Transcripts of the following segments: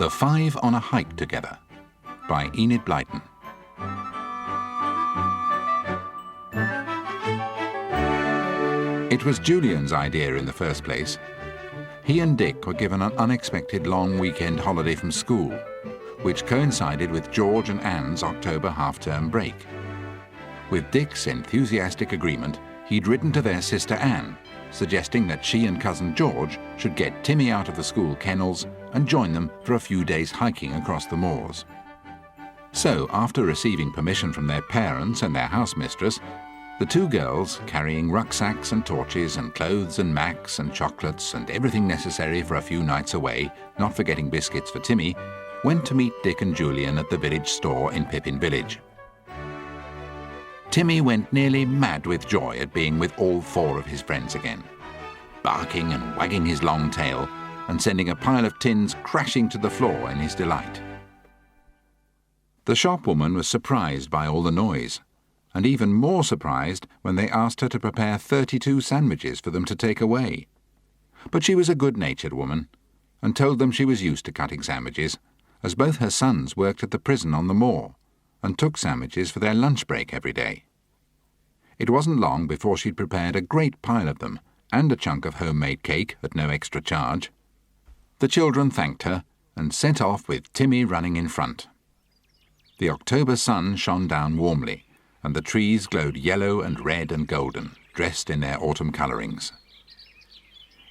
The Five on a Hike Together by Enid Blyton. It was Julian's idea in the first place. He and Dick were given an unexpected long weekend holiday from school, which coincided with George and Anne's October half-term break. With Dick's enthusiastic agreement, he'd written to their sister Anne, suggesting that she and cousin George should get Timmy out of the school kennels and join them for a few days hiking across the moors. So, after receiving permission from their parents and their housemistress, the two girls, carrying rucksacks and torches and clothes and Macs and chocolates and everything necessary for a few nights away, not forgetting biscuits for Timmy, went to meet Dick and Julian at the village store in Pippin Village. Timmy went nearly mad with joy at being with all four of his friends again, barking and wagging his long tail and sending a pile of tins crashing to the floor in his delight. The shopwoman was surprised by all the noise, and even more surprised when they asked her to prepare 32 sandwiches for them to take away. But she was a good-natured woman, and told them she was used to cutting sandwiches, as both her sons worked at the prison on the moor, and took sandwiches for their lunch break every day. It wasn't long before she'd prepared a great pile of them, and a chunk of homemade cake at no extra charge. The children thanked her, and set off with Timmy running in front. The October sun shone down warmly, and the trees glowed yellow and red and golden, dressed in their autumn colourings.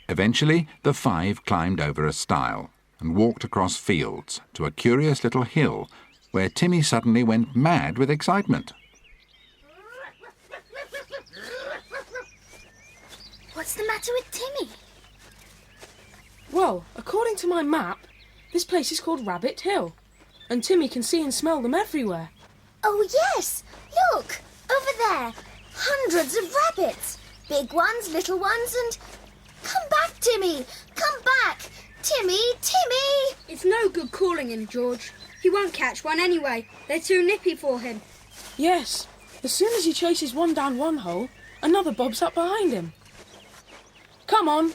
Eventually, the five climbed over a stile and walked across fields to a curious little hill where Timmy suddenly went mad with excitement. What's the matter with Timmy? Well, according to my map, this place is called Rabbit Hill, and Timmy can see and smell them everywhere. Oh, yes! Look! Over there! Hundreds of rabbits! Big ones, little ones, and... Come back, Timmy! Come back! Timmy! Timmy! It's no good calling him, George. He won't catch one anyway. They're too nippy for him. Yes, as soon as he chases one down one hole, another bobs up behind him. Come on.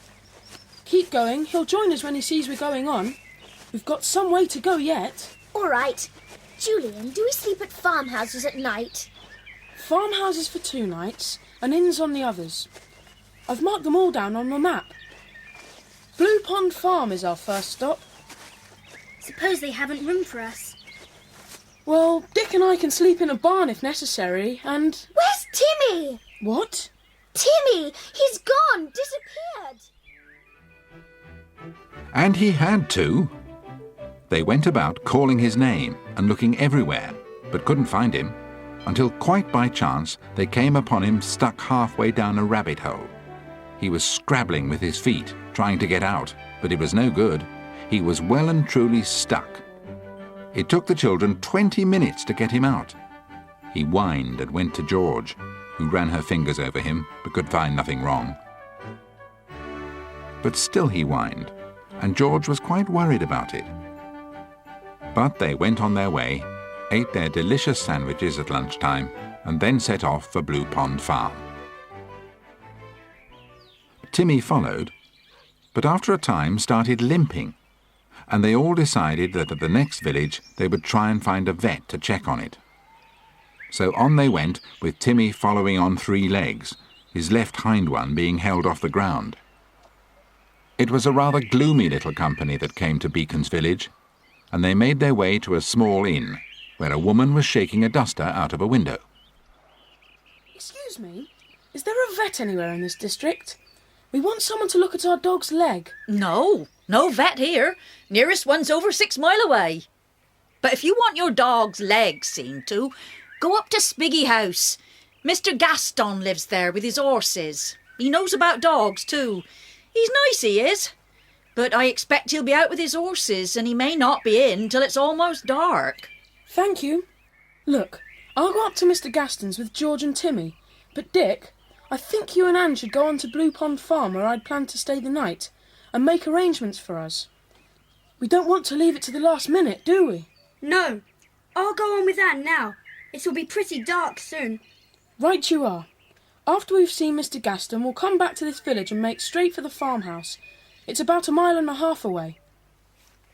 Keep going. He'll join us when he sees we're going on. We've got some way to go yet. All right. Julian, do we sleep at farmhouses at night? Farmhouses for 2 nights, and inns on the others. I've marked them all down on my map. Blue Pond Farm is our first stop. Suppose they haven't room for us. Well, Dick and I can sleep in a barn if necessary, and... Where's Timmy? What? Timmy! He's gone! Disappeared! And he had to. They went about calling his name and looking everywhere, but couldn't find him, until quite by chance they came upon him stuck halfway down a rabbit hole. He was scrabbling with his feet, trying to get out, but it was no good. He was well and truly stuck. It took the children 20 minutes to get him out. He whined and went to George, who ran her fingers over him but could find nothing wrong. But still he whined, and George was quite worried about it. But they went on their way, ate their delicious sandwiches at lunchtime, and then set off for Blue Pond Farm. Timmy followed, but after a time started limping, and they all decided that at the next village they would try and find a vet to check on it. So on they went, with Timmy following on 3 legs, his left hind one being held off the ground. It was a rather gloomy little company that came to Beacon's village, and they made their way to a small inn, where a woman was shaking a duster out of a window. Excuse me, is there a vet anywhere in this district? We want someone to look at our dog's leg. No vet here. Nearest one's over 6 mile away. But if you want your dog's leg seen to, go up to Spiggy House. Mr. Gaston lives there with his horses. He knows about dogs too. He's nice, he is. But I expect he'll be out with his horses, and he may not be in till it's almost dark. Thank you. Look, I'll go up to Mr. Gaston's with George and Timmy. But Dick, I think you and Anne should go on to Blue Pond Farm where I'd planned to stay the night, and make arrangements for us. We don't want to leave it to the last minute, do we? No. I'll go on with Anne now. It'll be pretty dark soon. Right you are. After we've seen Mr. Gaston, we'll come back to this village and make straight for the farmhouse. It's about 1.5 miles away.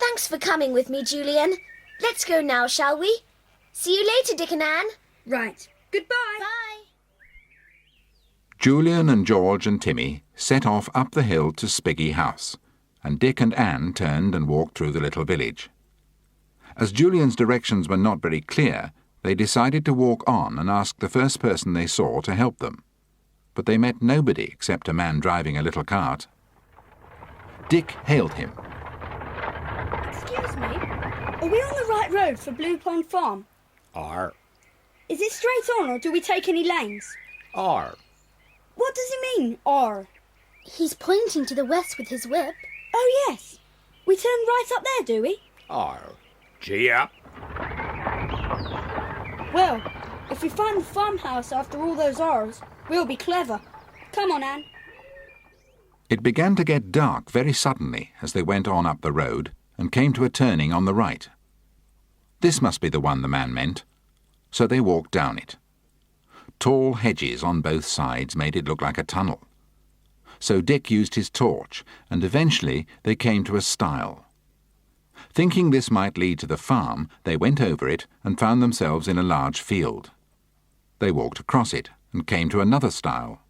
Thanks for coming with me, Julian. Let's go now, shall we? See you later, Dick and Anne. Right. Goodbye. Bye. Julian and George and Timmy set off up the hill to Spiggy House, and Dick and Anne turned and walked through the little village. As Julian's directions were not very clear, they decided to walk on and ask the first person they saw to help them. But they met nobody except a man driving a little cart. Dick hailed him. Excuse me. Are we on the right road for Blue Pond Farm? R. Is it straight on or do we take any lanes? R. What does he mean, R? He's pointing to the west with his whip. Oh, yes. We turn right up there, do we? R. Gee up. Well, if we find the farmhouse after all those R's, we'll be clever. Come on, Anne. It began to get dark very suddenly as they went on up the road and came to a turning on the right. This must be the one the man meant, so they walked down it. Tall hedges on both sides made it look like a tunnel. So Dick used his torch, and eventually they came to a stile. Thinking this might lead to the farm, they went over it and found themselves in a large field. They walked across it and came to another stile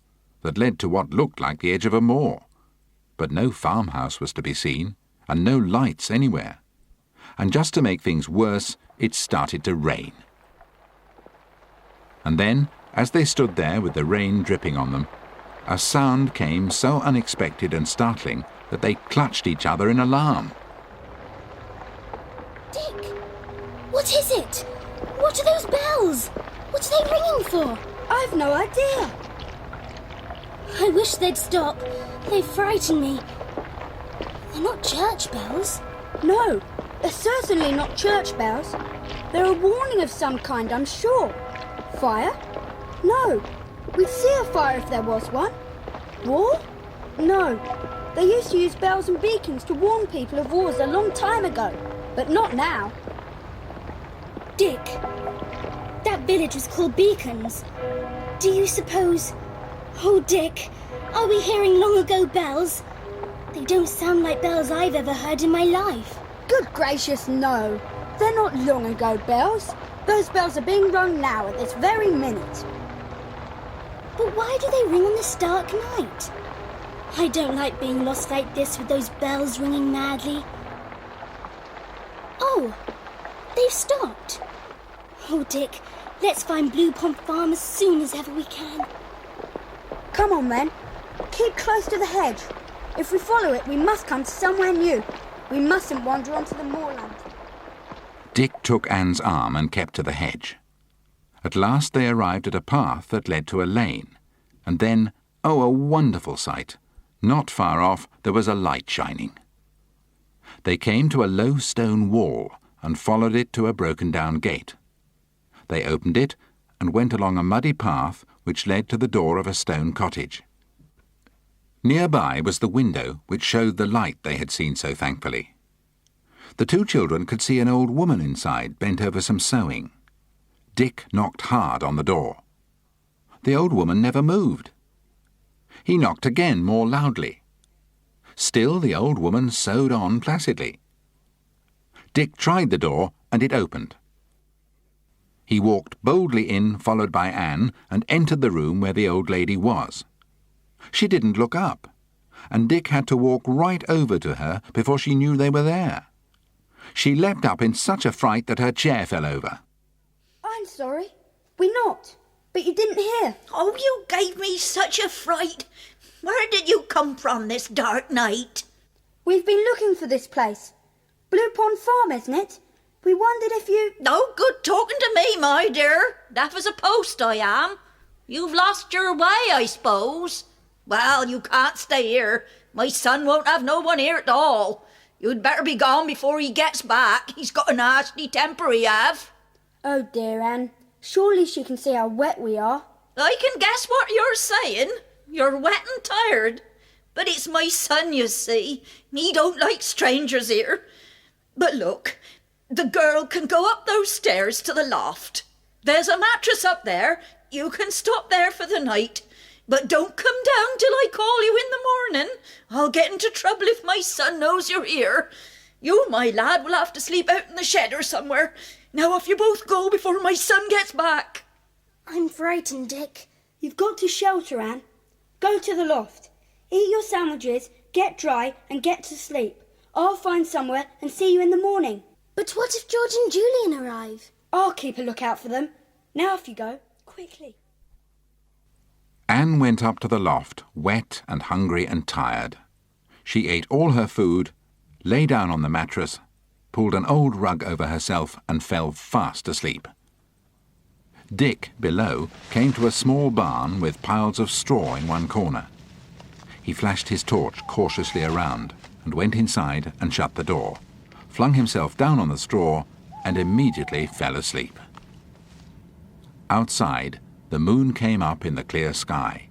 that led to what looked like the edge of a moor. But no farmhouse was to be seen, and no lights anywhere. And just to make things worse, it started to rain. And then, as they stood there with the rain dripping on them, a sound came so unexpected and startling that they clutched each other in alarm. Dick, what is it? What are those bells? What are they ringing for? I've no idea. I wish they'd stop. They frighten me. They're not church bells. No, they're certainly not church bells. They're a warning of some kind, I'm sure. Fire? No. We'd see a fire if there was one. War? No. They used to use bells and beacons to warn people of wars a long time ago, but not now. Dick, that village was called Beacons. Do you suppose... Oh, Dick, are we hearing long ago bells? They don't sound like bells I've ever heard in my life. Good gracious, no. They're not long ago bells. Those bells are being rung now at this very minute. But why do they ring on this dark night? I don't like being lost like this with those bells ringing madly. Oh, they've stopped. Oh, Dick, let's find Blue Pond Farm as soon as ever we can. Come on, then. Keep close to the hedge. If we follow it, we must come to somewhere new. We mustn't wander onto the moorland. Dick took Anne's arm and kept to the hedge. At last they arrived at a path that led to a lane, and then, oh, a wonderful sight! Not far off there was a light shining. They came to a low stone wall and followed it to a broken-down gate. They opened it and went along a muddy path which led to the door of a stone cottage. Nearby was the window which showed the light they had seen so thankfully. The two children could see an old woman inside, bent over some sewing. Dick knocked hard on the door. The old woman never moved. He knocked again, more loudly. Still the old woman sewed on placidly. Dick tried the door, and it opened. He walked boldly in, followed by Anne, and entered the room where the old lady was. She didn't look up, and Dick had to walk right over to her before she knew they were there. She leapt up in such a fright that her chair fell over. I'm sorry. We knocked, but you didn't hear. Oh, you gave me such a fright. Where did you come from this dark night? We've been looking for this place. Blue Pond Farm, isn't it? We wondered if you... No good talking to me, my dear. Deaf as a post I am. You've lost your way, I suppose. Well, you can't stay here. My son won't have no one here at all. You'd better be gone before he gets back. He's got a nasty temper, he have. Oh, dear Anne. Surely she can see how wet we are. I can guess what you're saying. You're wet and tired. But it's my son, you see. He don't like strangers here. But look, the girl can go up those stairs to the loft. There's a mattress up there. You can stop there for the night. But don't come down till I call you in the morning. I'll get into trouble if my son knows you're here. You, my lad, will have to sleep out in the shed or somewhere. Now off you both go before my son gets back. I'm frightened, Dick. You've got to shelter, Anne. Go to the loft. Eat your sandwiches, get dry, and get to sleep. I'll find somewhere and see you in the morning. But what if George and Julian arrive? I'll keep a lookout for them. Now off you go, quickly. Anne went up to the loft, wet and hungry and tired. She ate all her food, lay down on the mattress, pulled an old rug over herself and fell fast asleep. Dick, below, came to a small barn with piles of straw in one corner. He flashed his torch cautiously around and went inside and shut the door, flung himself down on the straw and immediately fell asleep. Outside, the moon came up in the clear sky,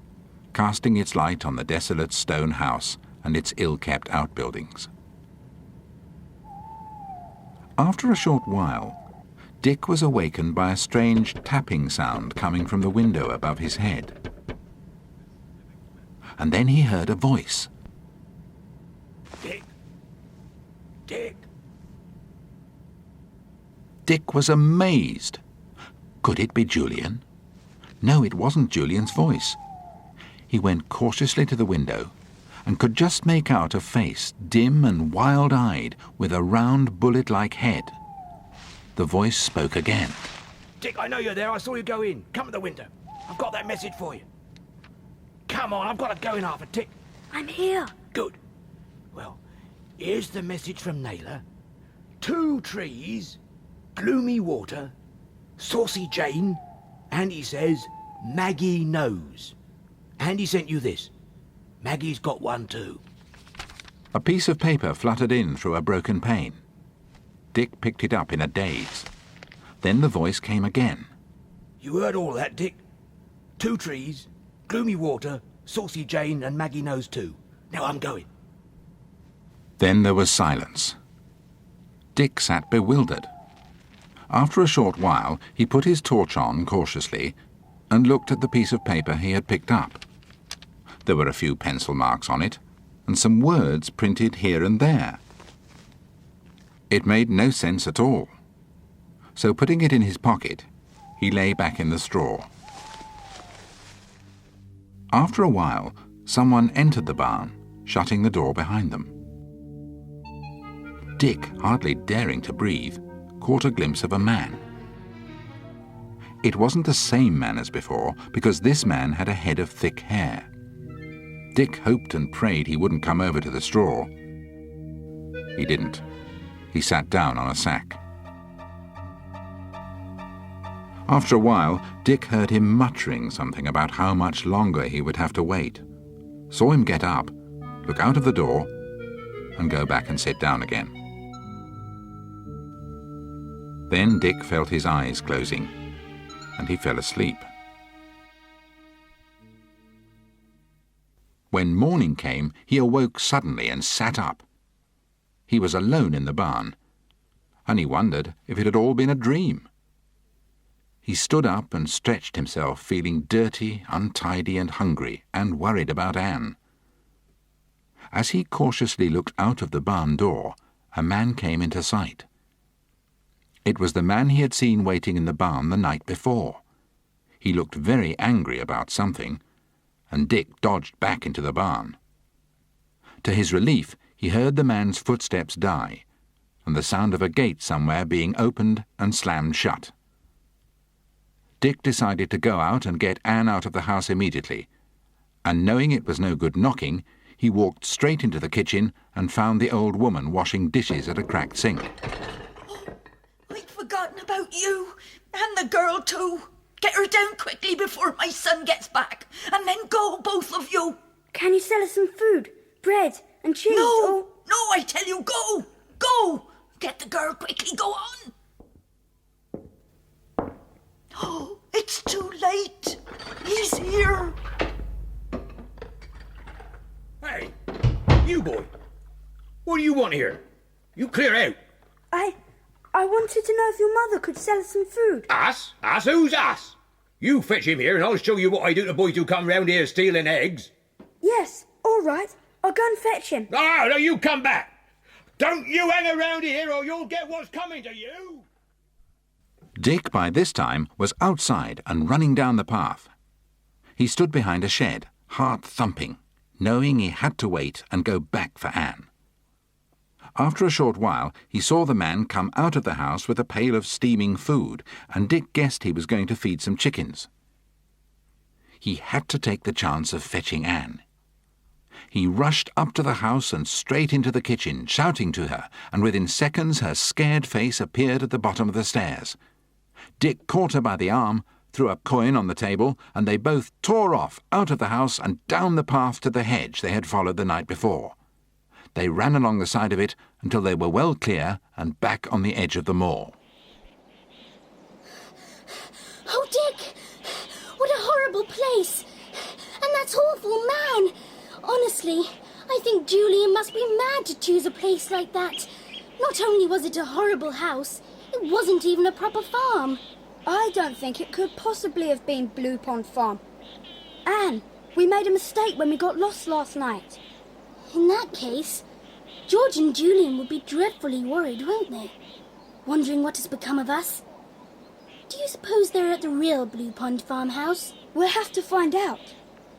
casting its light on the desolate stone house and its ill-kept outbuildings. After a short while, Dick was awakened by a strange tapping sound coming from the window above his head. And then he heard a voice. Dick. Dick. Dick was amazed. Could it be Julian? No, it wasn't Julian's voice. He went cautiously to the window and could just make out a face, dim and wild-eyed, with a round bullet-like head. The voice spoke again. Dick, I know you're there. I saw you go in. Come to the window. I've got that message for you. Come on, I've got to go in half a tick. I'm here. Good. Well, here's the message from Naylor. 2 trees, gloomy water, saucy Jane, and he says, Maggie knows. And he sent you this. Maggie's got one too. A piece of paper fluttered in through a broken pane. Dick picked it up in a daze. Then the voice came again. You heard all that, Dick? 2 trees, gloomy water, saucy Jane, and Maggie knows too. Now I'm going. Then there was silence. Dick sat bewildered. After a short while, he put his torch on cautiously and looked at the piece of paper he had picked up. There were a few pencil marks on it, and some words printed here and there. It made no sense at all. So putting it in his pocket, he lay back in the straw. After a while, someone entered the barn, shutting the door behind them. Dick, hardly daring to breathe, caught a glimpse of a man. It wasn't the same man as before, because this man had a head of thick hair. Dick hoped and prayed he wouldn't come over to the straw. He didn't. He sat down on a sack. After a while, Dick heard him muttering something about how much longer he would have to wait, saw him get up, look out of the door, and go back and sit down again. Then Dick felt his eyes closing, and he fell asleep. When morning came, he awoke suddenly and sat up. He was alone in the barn, and he wondered if it had all been a dream. He stood up and stretched himself, feeling dirty, untidy and hungry, and worried about Anne. As he cautiously looked out of the barn door, a man came into sight. It was the man he had seen waiting in the barn the night before. He looked very angry about something, and Dick dodged back into the barn. To his relief, he heard the man's footsteps die, and the sound of a gate somewhere being opened and slammed shut. Dick decided to go out and get Anne out of the house immediately, and knowing it was no good knocking, he walked straight into the kitchen and found the old woman washing dishes at a cracked sink. I'd forgotten about you, and the girl too. Get her down quickly before my son gets back, and then go, both of you. Can you sell us some food, bread and cheese? No, I tell you, go, go. Get the girl quickly, go on. Oh, it's too late. He's here. Hey, you boy. What do you want here? You clear out. I wanted to know if your mother could sell us some food. Us? Us? Who's us? You fetch him here and I'll show you what I do to boys who come round here stealing eggs. Yes, all right. I'll go and fetch him. No, you come back. Don't you hang around here or you'll get what's coming to you! Dick, by this time, was outside and running down the path. He stood behind a shed, heart thumping, knowing he had to wait and go back for Anne. After a short while, he saw the man come out of the house with a pail of steaming food, and Dick guessed he was going to feed some chickens. He had to take the chance of fetching Anne. He rushed up to the house and straight into the kitchen, shouting to her, and within seconds her scared face appeared at the bottom of the stairs. Dick caught her by the arm, threw a coin on the table, and they both tore off out of the house and down the path to the hedge they had followed the night before. They ran along the side of it until they were well clear and back on the edge of the moor. Oh, Dick! What a horrible place! And that awful man! Honestly, I think Julian must be mad to choose a place like that. Not only was it a horrible house, it wasn't even a proper farm. I don't think it could possibly have been Blue Pond Farm. Anne, we made a mistake when we got lost last night. In that case, George and Julian would be dreadfully worried, won't they? Wondering what has become of us. Do you suppose they're at the real Blue Pond farmhouse? We'll have to find out.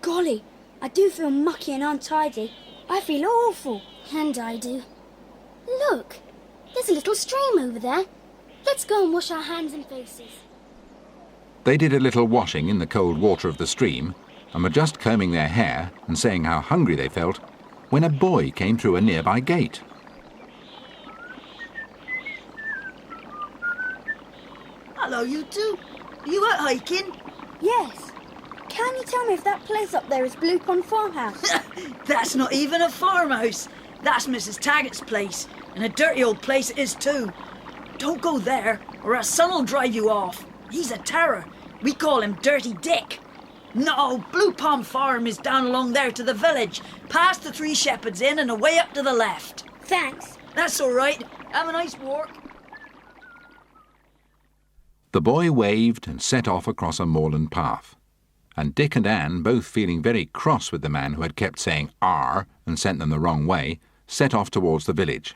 Golly, I do feel mucky and untidy. I feel awful. And I do. Look, there's a little stream over there. Let's go and wash our hands and faces. They did a little washing in the cold water of the stream, and were just combing their hair and saying how hungry they felt, when a boy came through a nearby gate. Hello, you two. Are you out hiking? Yes. Can you tell me if that place up there is Blue Pond Farmhouse? That's not even a farmhouse. That's Mrs. Taggart's place, and a dirty old place it is too. Don't go there, or our son will drive you off. He's a terror. We call him Dirty Dick. No, Blue Pond Farm is down along there to the village, past the Three Shepherds Inn and away up to the left. Thanks. That's all right. Have a nice walk. The boy waved and set off across a moorland path, and Dick and Anne, both feeling very cross with the man who had kept saying "R" and sent them the wrong way, set off towards the village.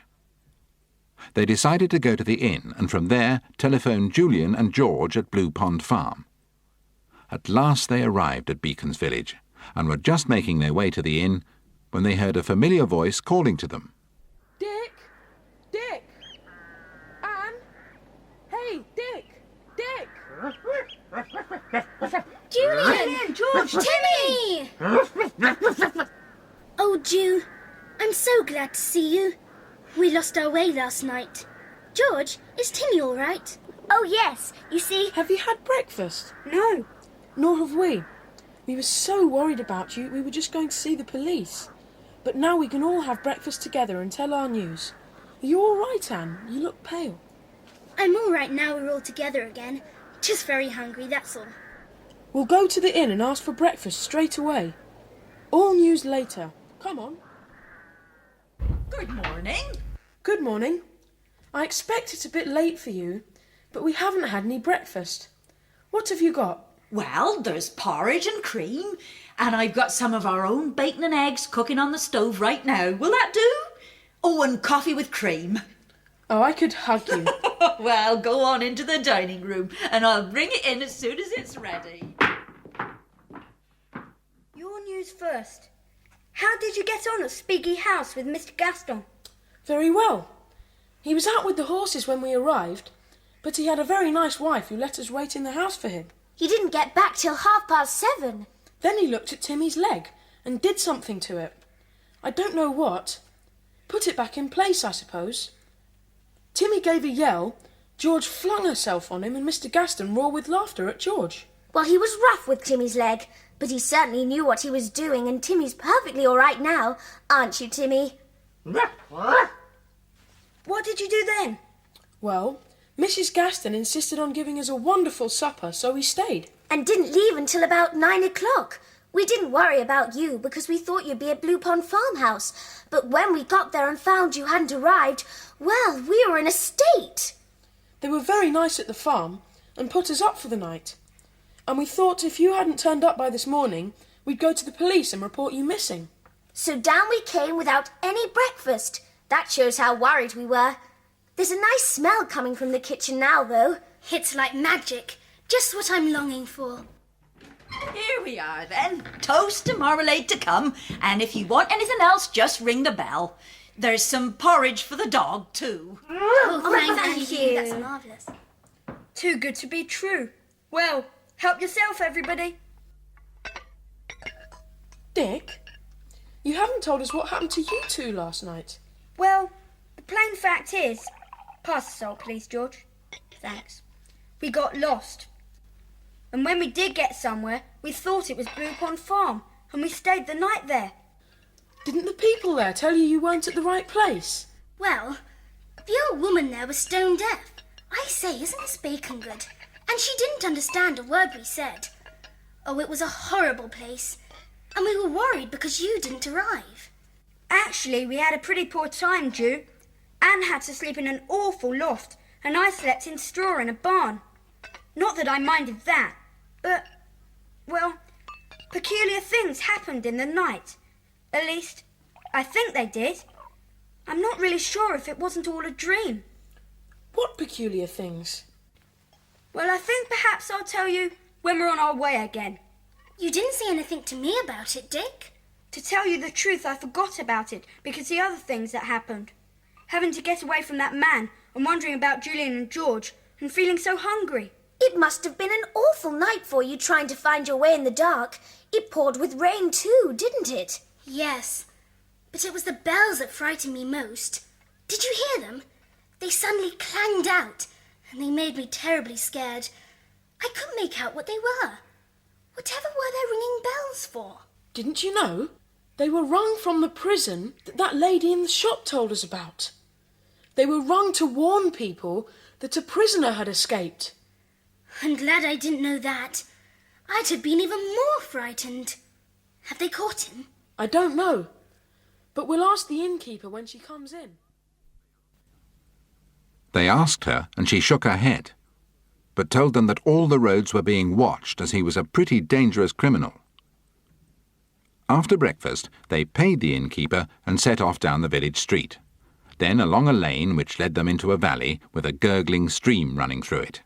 They decided to go to the inn and from there telephone Julian and George at Blue Pond Farm. At last they arrived at Beacon's village and were just making their way to the inn when they heard a familiar voice calling to them. Dick! Dick! Anne! Hey, Dick! Dick! Julian! George! Timmy! Oh, Ju, I'm so glad to see you. We lost our way last night. George, is Timmy all right? Oh, yes. You see... Have you had breakfast? No. Nor have we. We were so worried about you, we were just going to see the police. But now we can all have breakfast together and tell our news. Are you all right, Anne? You look pale. I'm all right now we're all together again. Just very hungry, that's all. We'll go to the inn and ask for breakfast straight away. All news later. Come on. Good morning. Good morning. I expect it's a bit late for you, but we haven't had any breakfast. What have you got? Well, there's porridge and cream, and I've got some of our own bacon and eggs cooking on the stove right now. Will that do? Oh, and coffee with cream. Oh, I could hug you. Well, go on into the dining room, and I'll bring it in as soon as it's ready. Your news first. How did you get on at Spiggy House with Mr. Gaston? Very well. He was out with the horses when we arrived, but he had a very nice wife who let us wait in the house for him. He didn't get back till 7:30. Then he looked at Timmy's leg and did something to it. I don't know what. Put it back in place, I suppose. Timmy gave a yell, George flung herself on him, and Mr. Gaston roared with laughter at George. Well, he was rough with Timmy's leg, but he certainly knew what he was doing, and Timmy's perfectly all right now. Aren't you, Timmy? What did you do then? Well, Mrs. Gaston insisted on giving us a wonderful supper, so we stayed. And didn't leave until about 9 o'clock. We didn't worry about you because we thought you'd be at Blue Pond Farmhouse. But when we got there and found you hadn't arrived, well, we were in a state. They were very nice at the farm and put us up for the night. And we thought if you hadn't turned up by this morning, we'd go to the police and report you missing. So down we came without any breakfast. That shows how worried we were. There's a nice smell coming from the kitchen now, though. It's like magic. Just what I'm longing for. Here we are then. Toast and marmalade to come, and if you want anything else, just ring the bell. There's some porridge for the dog too. Oh, thank you. That's marvellous. Too good to be true. Well, help yourself, everybody. Dick, you haven't told us what happened to you two last night. Well, the plain fact is... Pass the salt, please, George. Thanks. We got lost. And when we did get somewhere, we thought it was Blue Pond Farm, and we stayed the night there. Didn't the people there tell you weren't at the right place? Well, the old woman there was stone deaf. I say, isn't this bacon good? And she didn't understand a word we said. Oh, it was a horrible place. And we were worried because you didn't arrive. Actually, we had a pretty poor time, Ju. Anne had to sleep in an awful loft, and I slept in straw in a barn. Not that I minded that, but, well, peculiar things happened in the night. At least, I think they did. I'm not really sure if it wasn't all a dream. What peculiar things? Well, I think perhaps I'll tell you when we're on our way again. You didn't say anything to me about it, Dick. To tell you the truth, I forgot about it because the other things that happened. Having to get away from that man and wondering about Julian and George and feeling so hungry. It must have been an awful night for you trying to find your way in the dark. It poured with rain too, didn't it? Yes, but it was the bells that frightened me most. Did you hear them? They suddenly clanged out, and they made me terribly scared. I couldn't make out what they were. Whatever were they ringing bells for? Didn't you know? They were rung from the prison that lady in the shop told us about. They were rung to warn people that a prisoner had escaped. I'm glad I didn't know that. I'd have been even more frightened. Have they caught him? I don't know, but we'll ask the innkeeper when she comes in. They asked her, and she shook her head, but told them that all the roads were being watched, as he was a pretty dangerous criminal. After breakfast, they paid the innkeeper and set off down the village street, then along a lane which led them into a valley with a gurgling stream running through it.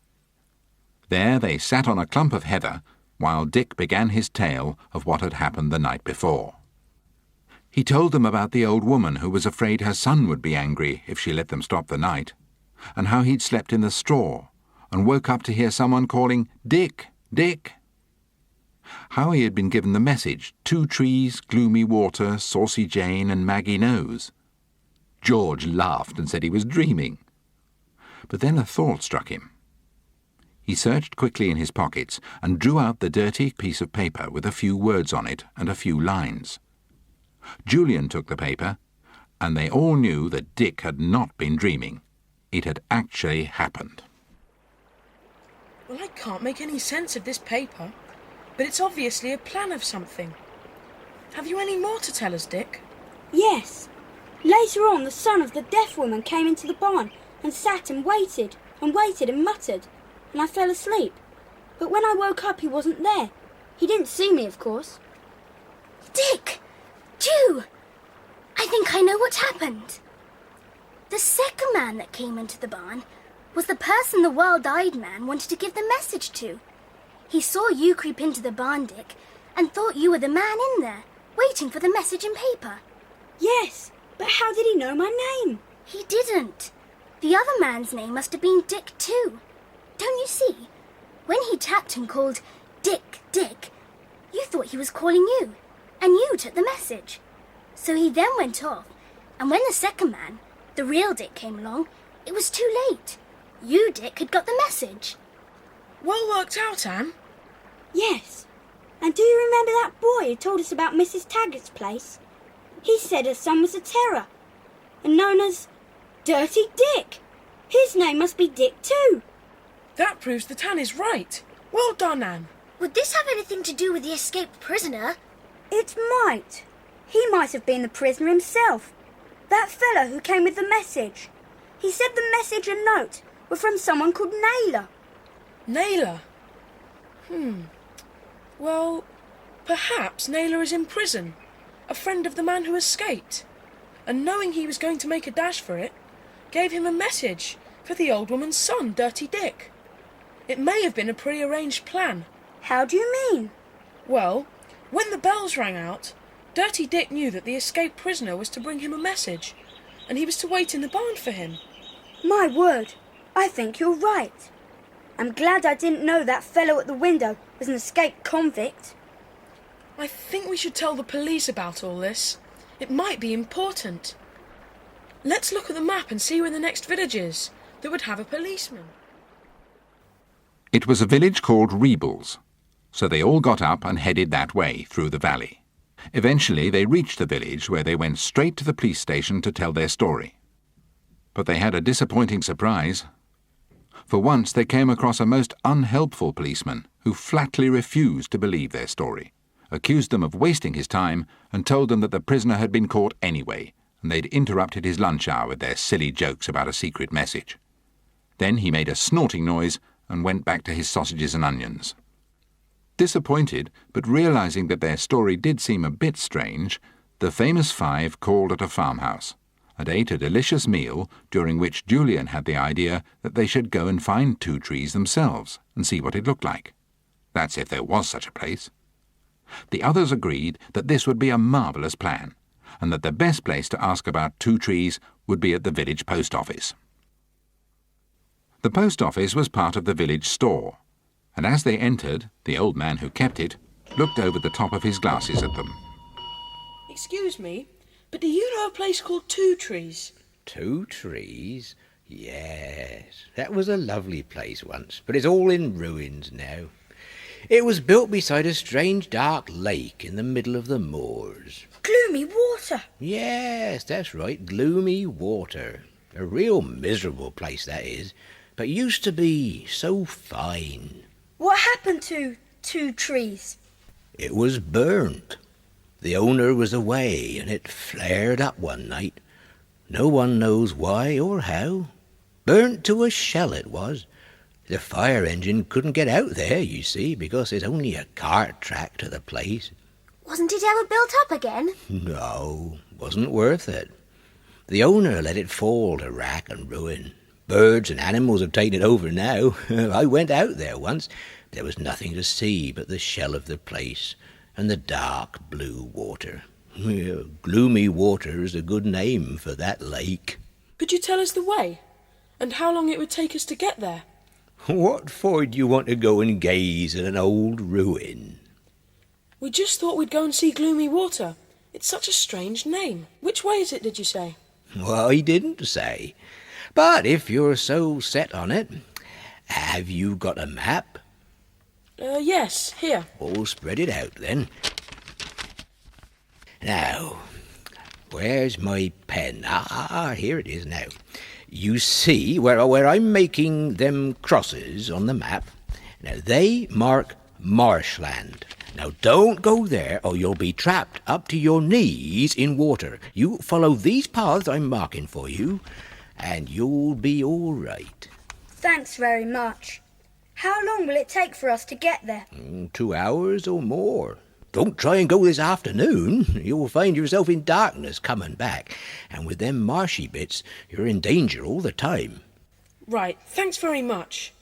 There they sat on a clump of heather while Dick began his tale of what had happened the night before. He told them about the old woman who was afraid her son would be angry if she let them stop the night, and how he'd slept in the straw and woke up to hear someone calling, "Dick, Dick!" How he had been given the message, 2 trees, gloomy water, Saucy Jane and Maggie Nose. George laughed and said he was dreaming. But then a thought struck him. He searched quickly in his pockets and drew out the dirty piece of paper with a few words on it and a few lines. Julian took the paper, and they all knew that Dick had not been dreaming. It had actually happened. Well, I can't make any sense of this paper, but it's obviously a plan of something. Have you any more to tell us, Dick? Yes. Later on, the son of the deaf woman came into the barn and sat and waited and muttered, and I fell asleep. But when I woke up, he wasn't there. He didn't see me, of course. Dick! Ju! I think I know what happened. The second man that came into the barn was the person the wild-eyed man wanted to give the message to. He saw you creep into the barn, Dick, and thought you were the man in there, waiting for the message in paper. Yes, but how did he know my name? He didn't. The other man's name must have been Dick too. Don't you see? When he tapped and called, "Dick, Dick," you thought he was calling you, and you took the message. So he then went off, and when the second man, the real Dick, came along, it was too late. You, Dick, had got the message. Well worked out, Anne. Yes. And do you remember that boy who told us about Mrs. Taggart's place? He said her son was a terror, and known as Dirty Dick. His name must be Dick too. That proves that Anne is right. Well done, Anne. Would this have anything to do with the escaped prisoner? It might. He might have been the prisoner himself. That fellow who came with the message. He said the message and note were from someone called Naylor. Naylor? Well, perhaps Naylor is in prison, a friend of the man who escaped. and knowing he was going to make a dash for it, gave him a message for the old woman's son, Dirty Dick. It may have been a pre-arranged plan. How do you mean? Well, when the bells rang out, Dirty Dick knew that the escaped prisoner was to bring him a message, and he was to wait in the barn for him. My word, I think you're right. I'm glad I didn't know that fellow at the window was an escaped convict. I think we should tell the police about all this. It might be important. Let's look at the map and see where the next village is that would have a policeman. It was a village called Reebles, so they all got up and headed that way through the valley. Eventually they reached the village, where they went straight to the police station to tell their story. But they had a disappointing surprise. For once they came across a most unhelpful policeman who flatly refused to believe their story, accused them of wasting his time, and told them that the prisoner had been caught anyway, and they'd interrupted his lunch hour with their silly jokes about a secret message. Then he made a snorting noise and went back to his sausages and onions. Disappointed, but realizing that their story did seem a bit strange, the famous five called at a farmhouse and ate a delicious meal, during which Julian had the idea that they should go and find Two Trees themselves and see what it looked like. That's if there was such a place. The others agreed that this would be a marvellous plan, and that the best place to ask about Two Trees would be at the village post office. The post office was part of the village store, and as they entered, the old man who kept it looked over the top of his glasses at them. Excuse me, but do you know a place called Two Trees? Two Trees? Yes, that was a lovely place once, but it's all in ruins now. It was built beside a strange dark lake in the middle of the moors. Gloomy water. Yes, that's right, Gloomy Water. A real miserable place, that is, but used to be so fine. What happened to Two Trees? It was burnt. The owner was away, and it flared up one night. No one knows why or how. Burnt to a shell it was. The fire engine couldn't get out there, you see, because there's only a cart track to the place. Wasn't it ever built up again? No, wasn't worth it. The owner let it fall to rack and ruin. Birds and animals have taken it over now. I went out there once. There was nothing to see but the shell of the place and the dark blue water. Gloomy Water is a good name for that lake. Could you tell us the way, and how long it would take us to get there? What for do you want to go and gaze at an old ruin? We just thought we'd go and see Gloomy Water. It's such a strange name. Which way is it, did you say? Well, he didn't say. But if you're so set on it, have you got a map? Yes, here. Oh, spread it out then. Now, where's my pen? Here it is now. You see where I'm making them crosses on the map? Now, they mark marshland. Now, don't go there or you'll be trapped up to your knees in water. You follow these paths I'm marking for you, and you'll be all right. Thanks very much. How long will it take for us to get there? 2 hours or more. Don't try and go this afternoon. You'll find yourself in darkness coming back, and with them marshy bits, you're in danger all the time. Right, thanks very much.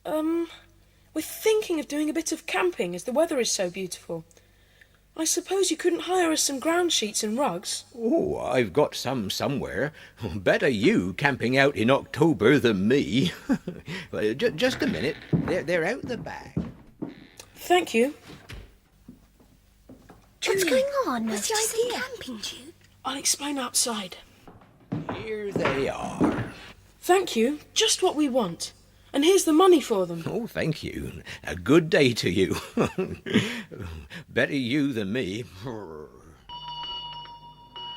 We're thinking of doing a bit of camping as the weather is so beautiful. I suppose you couldn't hire us some ground sheets and rugs? Oh, I've got some somewhere. Better you camping out in October than me. Just a minute. They're out the back. Thank you. What's going on? What's the idea? Camping, Jude? I'll explain outside. Here they are. Thank you. Just what we want. And here's the money for them. Oh, thank you. A good day to you. Better you than me.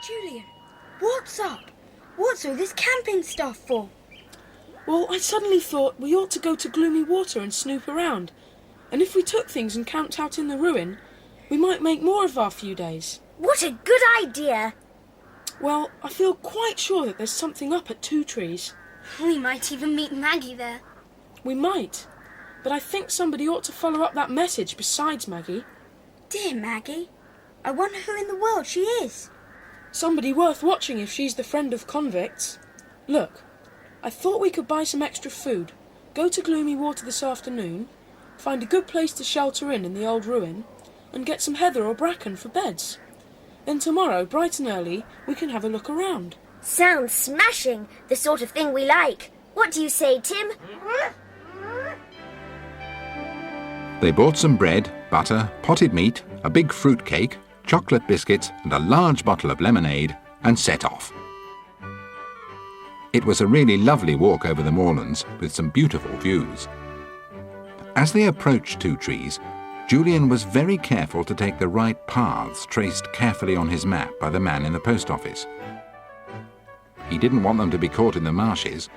Julian, what's up? What's all this camping stuff for? Well, I suddenly thought we ought to go to Gloomy Water and snoop around. And if we took things and camped out in the ruin, we might make more of our few days. What a good idea! Well, I feel quite sure that there's something up at Two Trees. We might even meet Maggie there. We might. But I think somebody ought to follow up that message besides Maggie. Dear Maggie. I wonder who in the world she is. Somebody worth watching if she's the friend of convicts. Look, I thought we could buy some extra food, go to Gloomy Water this afternoon, find a good place to shelter in the old ruin, and get some heather or bracken for beds. Then tomorrow, bright and early, we can have a look around. Sounds smashing. The sort of thing we like. What do you say, Tim? They bought some bread, butter, potted meat, a big fruit cake, chocolate biscuits and a large bottle of lemonade and set off. It was a really lovely walk over the moorlands with some beautiful views. As they approached Two Trees, Julian was very careful to take the right paths traced carefully on his map by the man in the post office. He didn't want them to be caught in the marshes.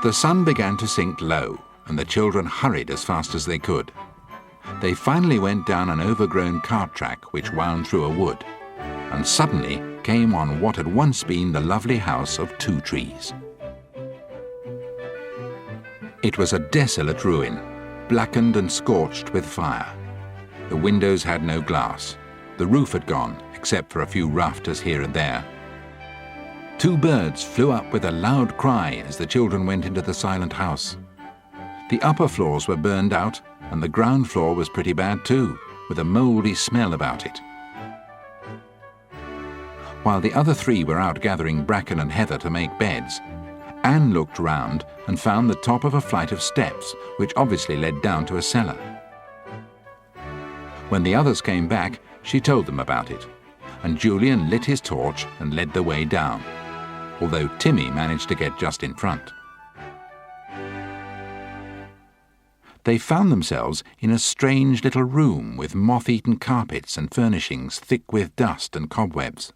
The sun began to sink low, and the children hurried as fast as they could. They finally went down an overgrown cart track which wound through a wood, and suddenly came on what had once been the lovely house of Two Trees. It was a desolate ruin, blackened and scorched with fire. The windows had no glass. The roof had gone, except for a few rafters here and there. Two birds flew up with a loud cry as the children went into the silent house. The upper floors were burned out, and the ground floor was pretty bad too, with a mouldy smell about it. While the other three were out gathering bracken and heather to make beds, Anne looked round and found the top of a flight of steps, which obviously led down to a cellar. When the others came back, she told them about it, and Julian lit his torch and led the way down, although Timmy managed to get just in front. They found themselves in a strange little room with moth-eaten carpets and furnishings thick with dust and cobwebs.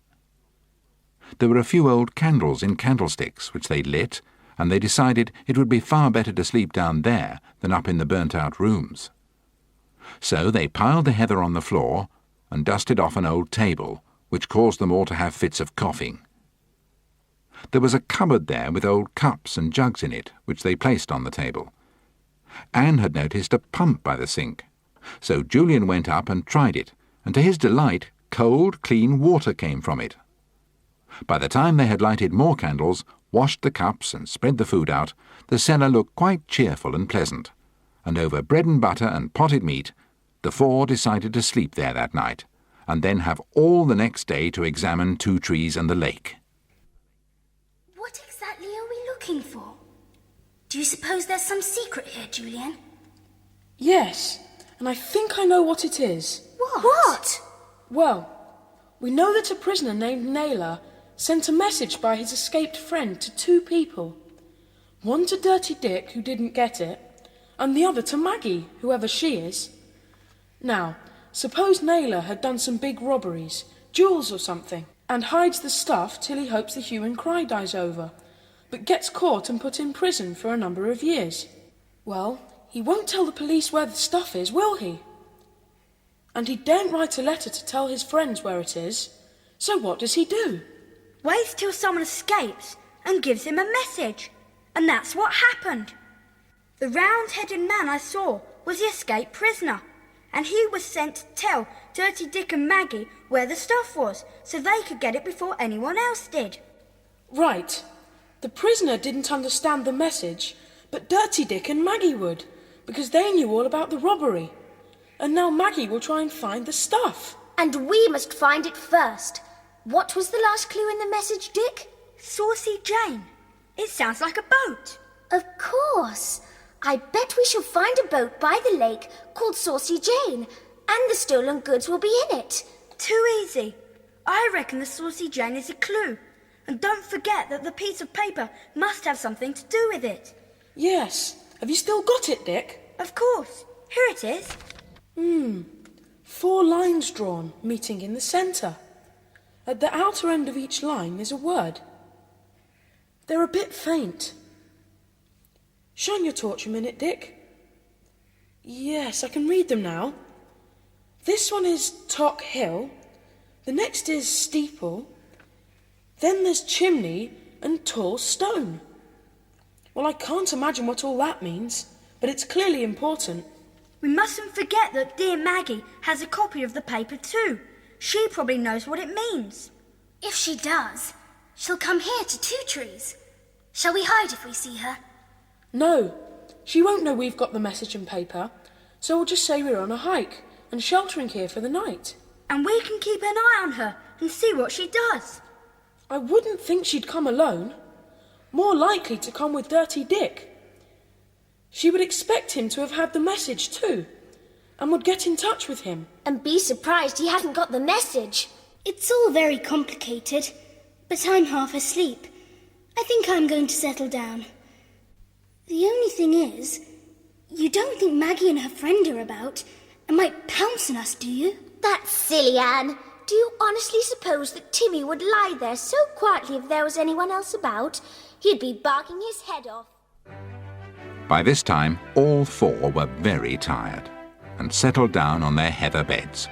There were a few old candles in candlesticks which they lit, and they decided it would be far better to sleep down there than up in the burnt-out rooms. So they piled the heather on the floor and dusted off an old table, which caused them all to have fits of coughing. There was a cupboard there with old cups and jugs in it, which they placed on the table. Anne had noticed a pump by the sink, so Julian went up and tried it, and to his delight, cold, clean water came from it. By the time they had lighted more candles, washed the cups and spread the food out, the cellar looked quite cheerful and pleasant, and over bread and butter and potted meat, the four decided to sleep there that night, and then have all the next day to examine Two Trees and the lake. What exactly are we looking for? Do you suppose there's some secret here, Julian? Yes, and I think I know what it is. What? Well, we know that a prisoner named Naylor sent a message by his escaped friend to two people. One to Dirty Dick, who didn't get it, and the other to Maggie, whoever she is. Now, suppose Naylor had done some big robberies, jewels or something, and hides the stuff till he hopes the hue and cry dies over, but gets caught and put in prison for a number of years. Well, he won't tell the police where the stuff is, will he? And he daren't write a letter to tell his friends where it is. So what does he do? Waits till someone escapes and gives him a message. And that's what happened. The round-headed man I saw was the escaped prisoner, and he was sent to tell Dirty Dick and Maggie where the stuff was, so they could get it before anyone else did. Right. The prisoner didn't understand the message, but Dirty Dick and Maggie would, because they knew all about the robbery. And now Maggie will try and find the stuff. And we must find it first. What was the last clue in the message, Dick? Saucy Jane. It sounds like a boat. Of course. I bet we shall find a boat by the lake called Saucy Jane, and the stolen goods will be in it. Too easy. I reckon the Saucy Jane is a clue. And don't forget that the piece of paper must have something to do with it. Yes. Have you still got it, Dick? Of course. Here it is. 4 lines drawn, meeting in the centre. At the outer end of each line is a word. They're a bit faint. Shine your torch a minute, Dick. Yes, I can read them now. This one is Tock Hill. The next is Steeple. Then there's Chimney and Tall Stone. Well, I can't imagine what all that means, but it's clearly important. We mustn't forget that dear Maggie has a copy of the paper too. She probably knows what it means. If she does, she'll come here to Two Trees. Shall we hide if we see her? No, she won't know we've got the message and paper, so we'll just say we're on a hike and sheltering here for the night. And we can keep an eye on her and see what she does. I wouldn't think she'd come alone. More likely to come with Dirty Dick. She would expect him to have had the message too, and would get in touch with him. And be surprised he hasn't got the message. It's all very complicated, but I'm half asleep. I think I'm going to settle down. The only thing is, you don't think Maggie and her friend are about and might pounce on us, do you? That's silly, Anne. Do you honestly suppose that Timmy would lie there so quietly if there was anyone else about? He'd be barking his head off. By this time, all four were very tired and settled down on their heather beds,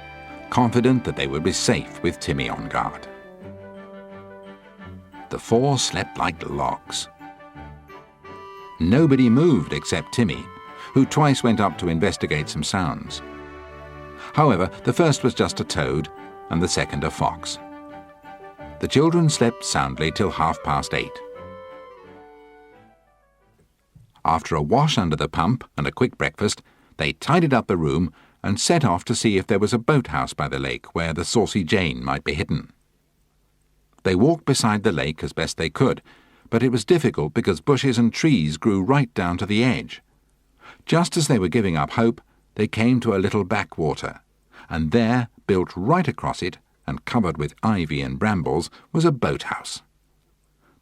confident that they would be safe with Timmy on guard. The four slept like logs. Nobody moved except Timmy, who twice went up to investigate some sounds. However, the first was just a toad, and the second a fox. The children slept soundly till 8:30. After a wash under the pump and a quick breakfast, they tidied up the room and set off to see if there was a boathouse by the lake where the Saucy Jane might be hidden. They walked beside the lake as best they could, but it was difficult because bushes and trees grew right down to the edge. Just as they were giving up hope, they came to a little backwater, and there, built right across it and covered with ivy and brambles, was a boathouse.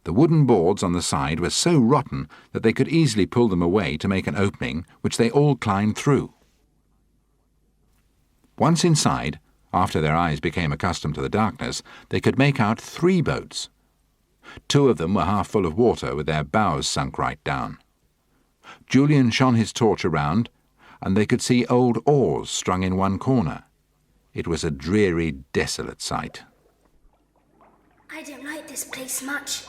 The wooden boards on the side were so rotten that they could easily pull them away to make an opening, which they all climbed through. Once inside, after their eyes became accustomed to the darkness, they could make out 3 boats. 2 of them were half full of water, with their bows sunk right down. Julian shone his torch around, and they could see old oars strung in one corner. It was a dreary, desolate sight. I don't like this place much.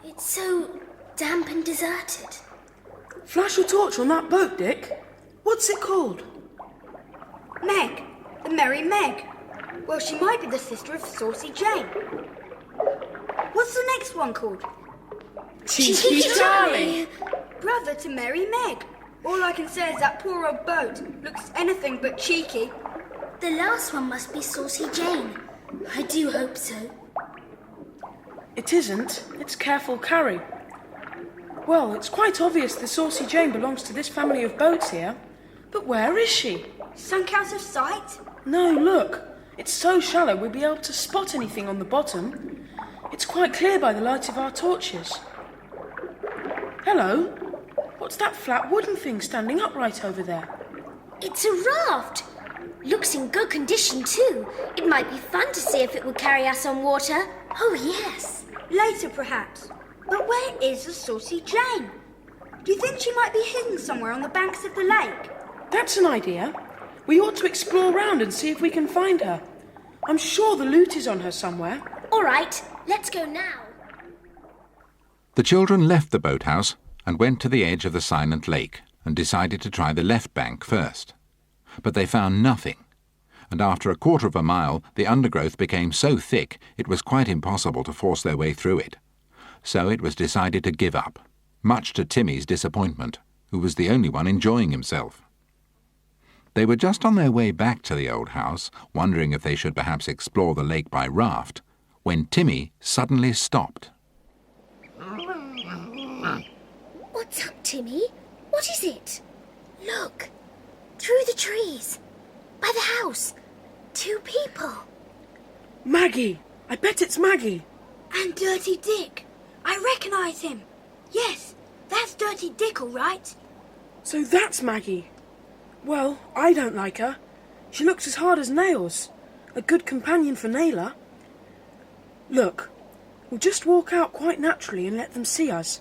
It's so damp and deserted. Flash your torch on that boat, Dick. What's it called? Meg, the Merry Meg. Well, she might be the sister of Saucy Jane. What's the next one called? Cheeky Charlie. Brother to Merry Meg. All I can say is that poor old boat looks anything but cheeky. The last one must be Saucy Jane. I do hope so. It isn't. It's Careful Carrie. Well, it's quite obvious the Saucy Jane belongs to this family of boats here. But where is she? Sunk out of sight? No, look. It's so shallow we'll be able to spot anything on the bottom. It's quite clear by the light of our torches. Hello? What's that flat wooden thing standing upright over there? It's a raft. Looks in good condition too. It might be fun to see if it will carry us on water. Oh, yes. Later, perhaps. But where is the Saucy Jane? Do you think she might be hidden somewhere on the banks of the lake? That's an idea. We ought to explore round and see if we can find her. I'm sure the loot is on her somewhere. All right, let's go now. The children left the boathouse and went to the edge of the silent lake and decided to try the left bank first. But they found nothing, and after 1/4 of a mile the undergrowth became so thick it was quite impossible to force their way through it. So it was decided to give up, much to Timmy's disappointment, who was the only one enjoying himself. They were just on their way back to the old house, wondering if they should perhaps explore the lake by raft, when Timmy suddenly stopped. What's up, Timmy? What is it? Look, through the trees, by the house, 2 people. Maggie! I bet it's Maggie. And Dirty Dick. I recognise him. Yes, that's Dirty Dick, all right. So that's Maggie. Well, I don't like her. She looks as hard as nails. A good companion for Naylor. Look, we'll just walk out quite naturally and let them see us.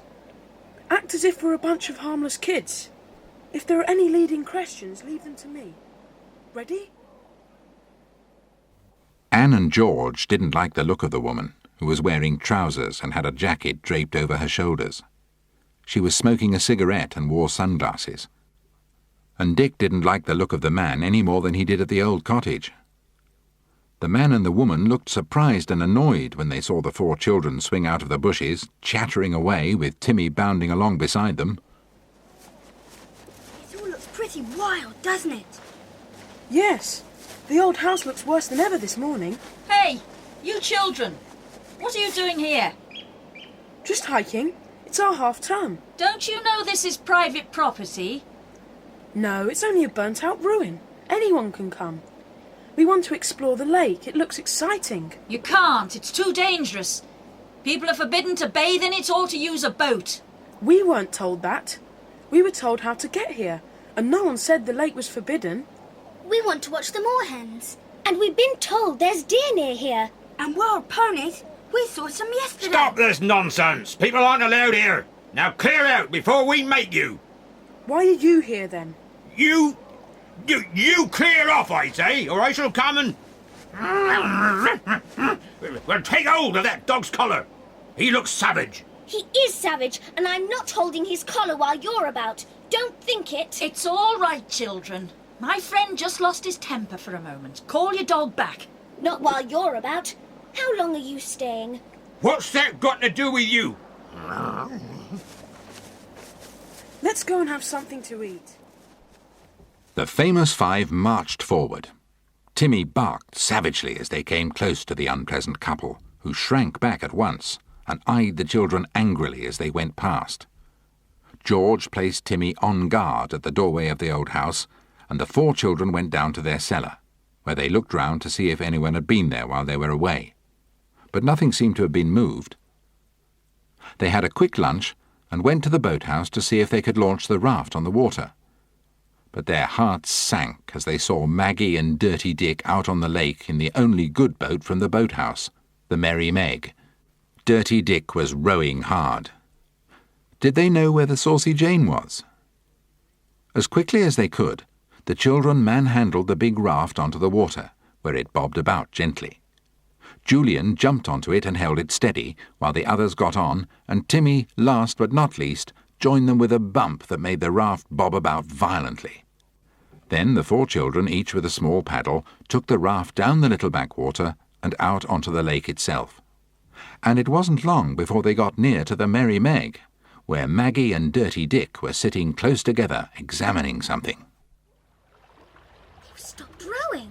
Act as if we're a bunch of harmless kids. If there are any leading questions, leave them to me. Ready? Anne and George didn't like the look of the woman, who was wearing trousers and had a jacket draped over her shoulders. She was smoking a cigarette and wore sunglasses. And Dick didn't like the look of the man any more than he did at the old cottage. The man and the woman looked surprised and annoyed when they saw the 4 children swing out of the bushes, chattering away with Timmy bounding along beside them. It all looks pretty wild, doesn't it? Yes. The old house looks worse than ever this morning. Hey, you children! What are you doing here? Just hiking. It's our half-term. Don't you know this is private property? No, it's only a burnt-out ruin. Anyone can come. We want to explore the lake. It looks exciting. You can't. It's too dangerous. People are forbidden to bathe in it or to use a boat. We weren't told that. We were told how to get here, and no one said the lake was forbidden. We want to watch the moorhens. And we've been told there's deer near here. And wild ponies. We saw some yesterday. Stop this nonsense! People aren't allowed here! Now clear out before we make you! Why are you here, then? You clear off, I say, or I shall come and... Well, take hold of that dog's collar. He looks savage. He is savage, and I'm not holding his collar while you're about. Don't think it. It's all right, children. My friend just lost his temper for a moment. Call your dog back. Not while you're about. How long are you staying? What's that got to do with you? Let's go and have something to eat. The famous 5 marched forward. Timmy barked savagely as they came close to the unpleasant couple, who shrank back at once and eyed the children angrily as they went past. George placed Timmy on guard at the doorway of the old house, and the 4 children went down to their cellar, where they looked round to see if anyone had been there while they were away. But nothing seemed to have been moved. They had a quick lunch and went to the boathouse to see if they could launch the raft on the water. But their hearts sank as they saw Maggie and Dirty Dick out on the lake in the only good boat from the boathouse, the Merry Meg. Dirty Dick was rowing hard. Did they know where the Saucy Jane was? As quickly as they could, the children manhandled the big raft onto the water, where it bobbed about gently. Julian jumped onto it and held it steady, while the others got on, and Timmy, last but not least, joined them with a bump that made the raft bob about violently. Then the 4 children, each with a small paddle, took the raft down the little backwater and out onto the lake itself. And it wasn't long before they got near to the Merry Meg, where Maggie and Dirty Dick were sitting close together examining something. They've stopped rowing.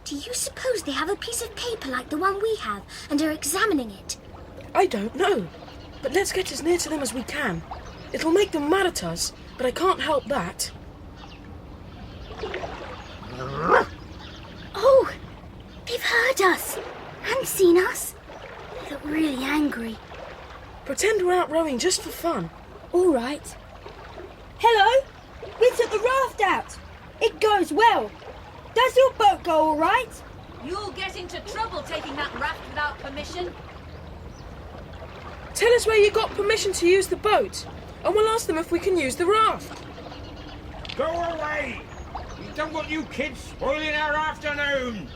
Do you suppose they have a piece of paper like the one we have and are examining it? I don't know, but let's get as near to them as we can. It'll make them mad at us, but I can't help that. Oh, they've heard us and seen us. They look really angry. Pretend we're out rowing just for fun. All right. Hello? We took the raft out. It goes well. Does your boat go all right? You'll get into trouble taking that raft without permission. Tell us where you got permission to use the boat, and we'll ask them if we can use the raft. Go away! We don't want you kids spoiling our afternoon!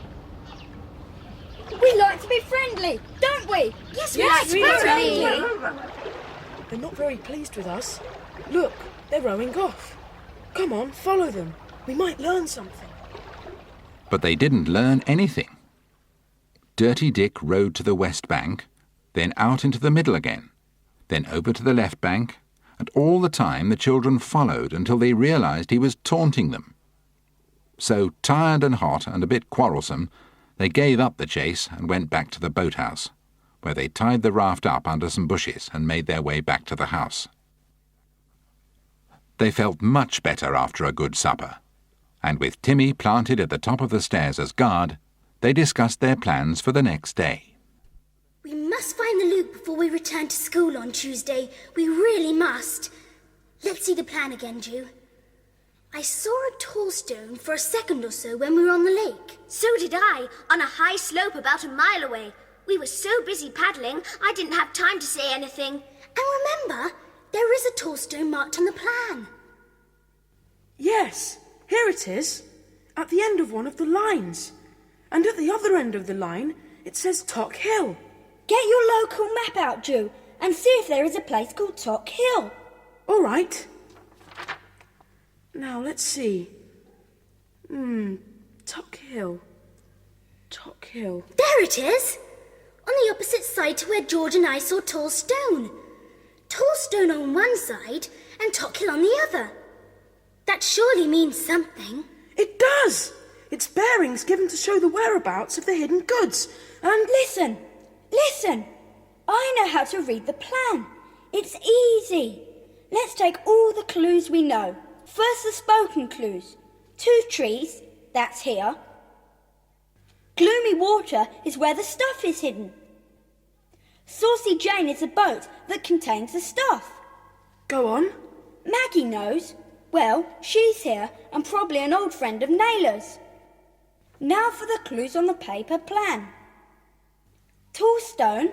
We like to be friendly, don't we? Yes, Yes, we we like do. They're not very pleased with us. Look, they're rowing off. Come on, follow them. We might learn something. But they didn't learn anything. Dirty Dick rowed to the west bank, then out into the middle again, then over to the left bank, and all the time the children followed until they realized he was taunting them. So, tired and hot and a bit quarrelsome, they gave up the chase and went back to the boathouse, where they tied the raft up under some bushes and made their way back to the house. They felt much better after a good supper, and with Timmy planted at the top of the stairs as guard, they discussed their plans for the next day. We must find the loop before we return to school on Tuesday. We really must. Let's see the plan again, Ju. I saw a tall stone for a second or so when we were on the lake. So did I, on a high slope about a mile away. We were so busy paddling, I didn't have time to say anything. And remember, There is a tall stone marked on the plan. Yes, here it is, at the end of one of the lines. And at the other end of the line, it says Tock Hill. Get your local map out, Ju, and see if there is a place called Tock Hill. All right. Now, let's see. Tock Hill. Tock Hill. There it is! On the opposite side to where George and I saw Tall Stone. Tall Stone on one side and Tock Hill on the other. That surely means something. It does! It's bearings given to show the whereabouts of the hidden goods. And Listen! I know how to read the plan. It's easy. Let's take all the clues we know. First, the spoken clues. 2 trees, that's here. Gloomy water is where the stuff is hidden. Saucy Jane is a boat that contains the stuff. go on. Maggie knows. Well, she's here and probably an old friend of Naylor's. Now for the clues on the paper plan. Tall stone,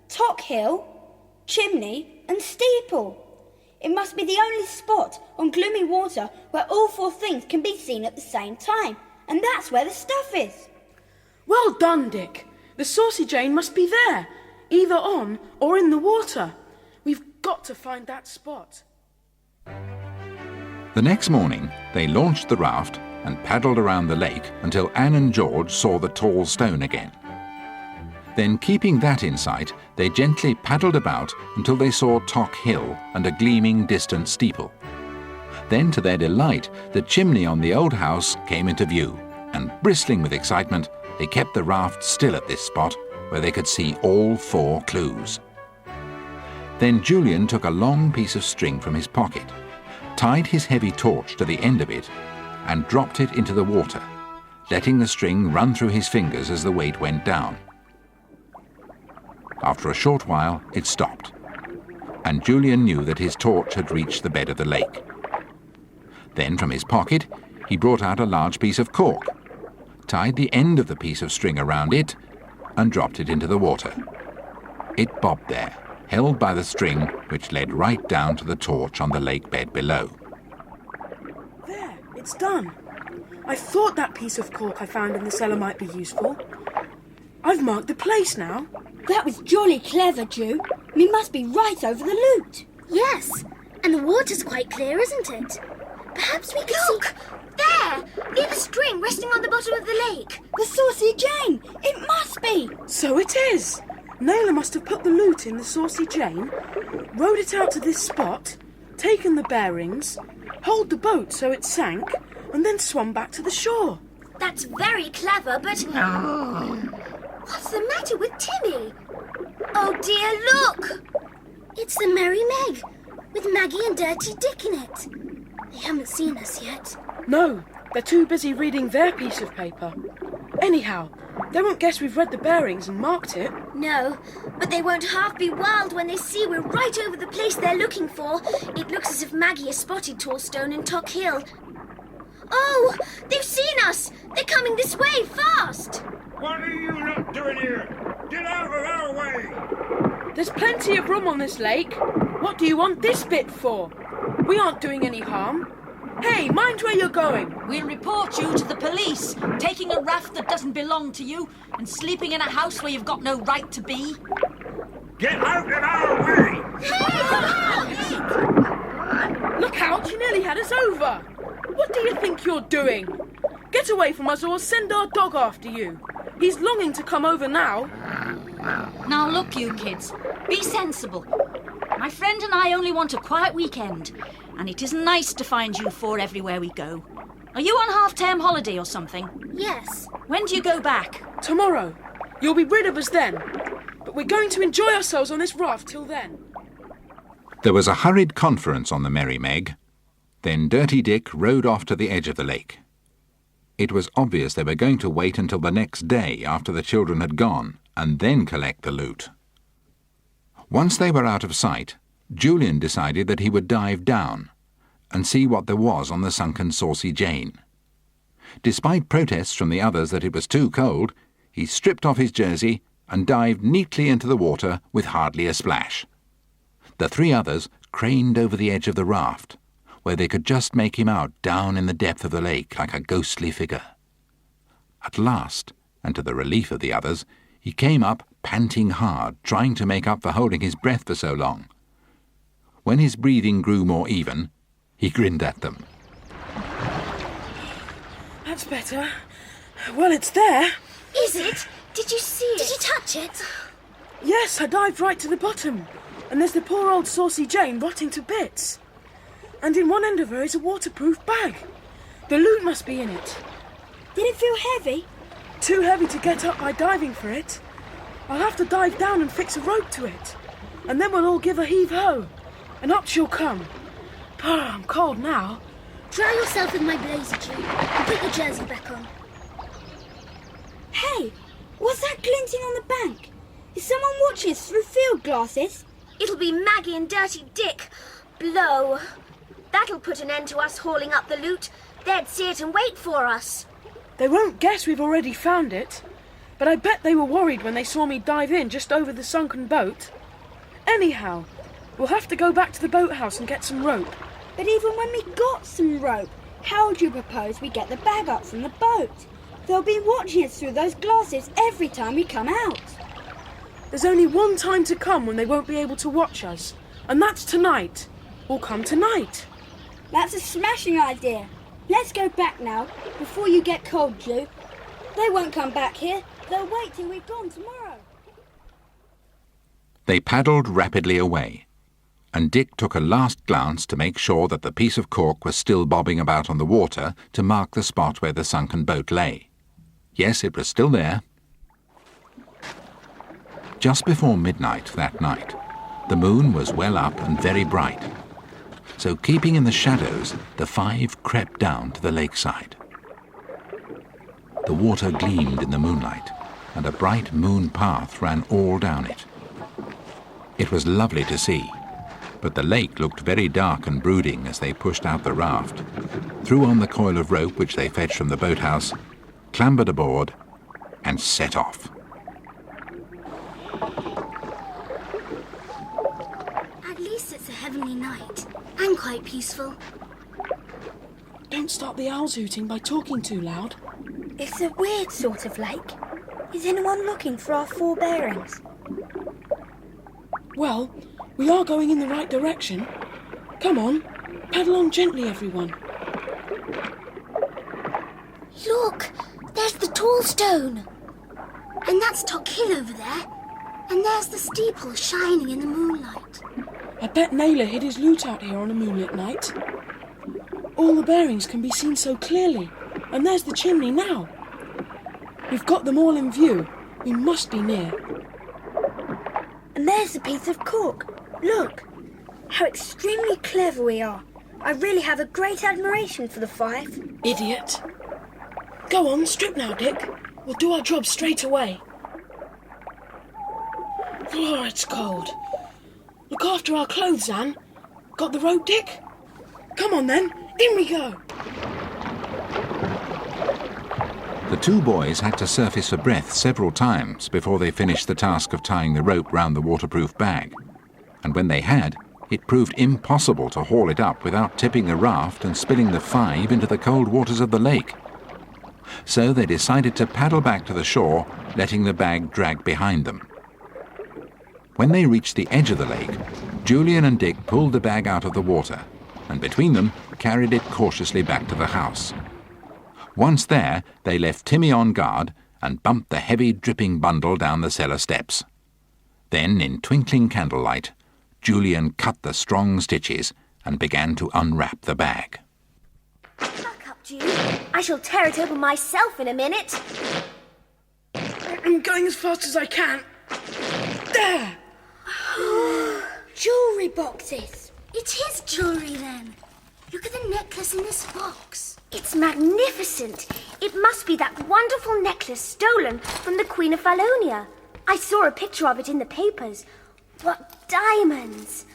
Tock Hill, chimney and steeple. It must be the only spot on gloomy water where all 4 things can be seen at the same time, and that's where the stuff is. Well done, Dick. The Saucy Jane must be there, either on or in the water. We've got to find that spot. The next morning, they launched the raft and paddled around the lake until Anne and George saw the tall stone again. Then, keeping that in sight, they gently paddled about until they saw Tock Hill and a gleaming distant steeple. Then, to their delight, the chimney on the old house came into view, and bristling with excitement, they kept the raft still at this spot where they could see all 4 clues. Then Julian took a long piece of string from his pocket, tied his heavy torch to the end of it, and dropped it into the water, letting the string run through his fingers as the weight went down. After a short while, it stopped, and Julian knew that his torch had reached the bed of the lake. Then, from his pocket, he brought out a large piece of cork, tied the end of the piece of string around it, and dropped it into the water. It bobbed there, held by the string which led right down to the torch on the lake bed below. There, it's done. I thought that piece of cork I found in the cellar might be useful. I've marked the place now. That was jolly clever, Ju. We must be right over the loot. Yes, and the water's quite clear, isn't it? Perhaps we could Look! There! Near the string resting on the bottom of the lake. The Saucy Jane! It must be! So it is! Naylor must have put the loot in the Saucy Jane, rowed it out to this spot, taken the bearings, holed the boat so it sank, and then swum back to the shore. That's very clever, but... What's the matter with Timmy? Oh dear, look! It's the Merry Meg, with Maggie and Dirty Dick in it. They haven't seen us yet. No, they're too busy reading their piece of paper. Anyhow, they won't guess we've read the bearings and marked it. No, but they won't half be wild when they see we're right over the place they're looking for. It looks as if Maggie has spotted Tall Stone and Tock Hill. Oh, they've seen us! They're coming this way, fast! What are you lot doing here? Get out of our way! There's plenty of room on this lake. What do you want this bit for? We aren't doing any harm. Hey, mind where you're going. We'll report you to the police, taking a raft that doesn't belong to you and sleeping in a house where you've got no right to be. Get out of our way! Look out, you nearly had us over. What do you think you're doing? Get away from us or we'll send our dog after you. He's longing to come over now. Now look, you kids, be sensible. My friend and I only want a quiet weekend, and it isn't nice to find you 4 everywhere we go. Are you on half-term holiday or something? Yes. When do you go back? Tomorrow. You'll be rid of us then. But we're going to enjoy ourselves on this raft till then. There was a hurried conference on the Merry Meg. Then Dirty Dick rowed off to the edge of the lake. It was obvious they were going to wait until the next day after the children had gone, and then collect the loot. Once they were out of sight, Julian decided that he would dive down and see what there was on the sunken Saucy Jane. Despite protests from the others that it was too cold, he stripped off his jersey and dived neatly into the water with hardly a splash. The 3 others craned over the edge of the raft, where they could just make him out down in the depth of the lake like a ghostly figure. At last, and to the relief of the others, he came up panting hard, trying to make up for holding his breath for so long. When his breathing grew more even, he grinned at them. That's better. Well, it's there. Is it? Did you see it? Did you touch it? Yes, I dived right to the bottom. And there's the poor old Saucy Jane rotting to bits. And in one end of her is a waterproof bag. The loot must be in it. Did it feel heavy? Too heavy to get up by diving for it. I'll have to dive down and fix a rope to it. And then we'll all give a heave-ho. And up she'll come. I'm cold now. Dry yourself with my blazer, Jew, and put your jersey back on. Hey, what's that glinting on the bank? Is someone watching us through field glasses? It'll be Maggie and Dirty Dick. Blow. That'll put an end to us hauling up the loot. They'd see it and wait for us. They won't guess we've already found it. But I bet they were worried when they saw me dive in just over the sunken boat. Anyhow, we'll have to go back to the boathouse and get some rope. But even when we got some rope, how do you propose we get the bag up from the boat? They'll be watching us through those glasses every time we come out. There's only one time to come when they won't be able to watch us, and that's tonight. We'll come tonight. That's a smashing idea. Let's go back now, before you get cold, Jew. They won't come back here. They'll wait till we've gone tomorrow. They paddled rapidly away, and Dick took a last glance to make sure that the piece of cork was still bobbing about on the water to mark the spot where the sunken boat lay. Yes, it was still there. Just before midnight that night, the moon was well up and very bright. So keeping in the shadows, the five crept down to the lakeside. The water gleamed in the moonlight, and a bright moon path ran all down it. It was lovely to see, but the lake looked very dark and brooding as they pushed out the raft, threw on the coil of rope which they fetched from the boathouse, clambered aboard, and set off. At least it's a heavenly night, and quite peaceful. Don't start the owls hooting by talking too loud. It's a weird sort of lake. Is anyone looking for our four bearings? Well, we are going in the right direction. Come on, paddle on gently, everyone. Look, there's the tall stone. And that's Tock Hill over there. And there's the steeple shining in the moonlight. I bet Naylor hid his loot out here on a moonlit night. All the bearings can be seen so clearly, and there's the chimney now. We've got them all in view. We must be near. And there's the piece of cork. Look, how extremely clever we are. I really have a great admiration for the five. Idiot. Go on, strip now, Dick. We'll do our job straight away. Oh, it's cold. Look after our clothes, Anne. Got the rope, Dick? Come on, then. In we go. The two boys had to surface for breath several times before they finished the task of tying the rope round the waterproof bag. And when they had, it proved impossible to haul it up without tipping the raft and spilling the five into the cold waters of the lake. So they decided to paddle back to the shore, letting the bag drag behind them. When they reached the edge of the lake, Julian and Dick pulled the bag out of the water, and between them carried it cautiously back to the house. Once there, they left Timmy on guard and bumped the heavy, dripping bundle down the cellar steps. Then, in twinkling candlelight, Julian cut the strong stitches and began to unwrap the bag. Back up, Jew. I shall tear it open myself in a minute. I'm going as fast as I can. There! Jewellery boxes. It is jewellery then. Look at the necklace in this box. It's magnificent. It must be that wonderful necklace stolen from the Queen of Fallonia. I saw a picture of it in the papers. What diamonds!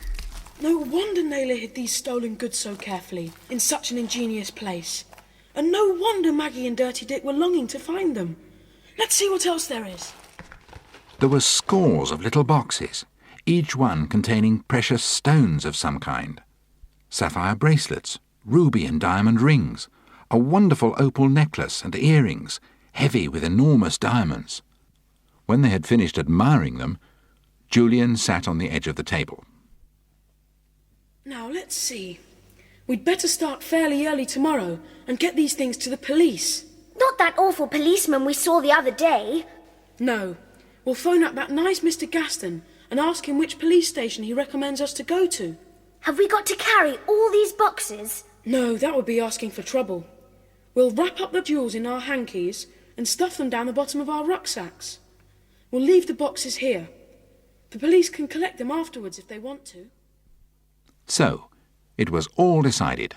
No wonder Naylor hid these stolen goods so carefully, in such an ingenious place. And no wonder Maggie and Dirty Dick were longing to find them. Let's see what else there is. There were scores of little boxes, each one containing precious stones of some kind. Sapphire bracelets, ruby and diamond rings, a wonderful opal necklace and earrings, heavy with enormous diamonds. When they had finished admiring them, Julian sat on the edge of the table. Now, let's see. We'd better start fairly early tomorrow and get these things to the police. Not that awful policeman we saw the other day. No. We'll phone up that nice Mr. Gaston and ask him which police station he recommends us to go to. Have we got to carry all these boxes? No, that would be asking for trouble. We'll wrap up the jewels in our hankies and stuff them down the bottom of our rucksacks. We'll leave the boxes here. The police can collect them afterwards if they want to. So, it was all decided.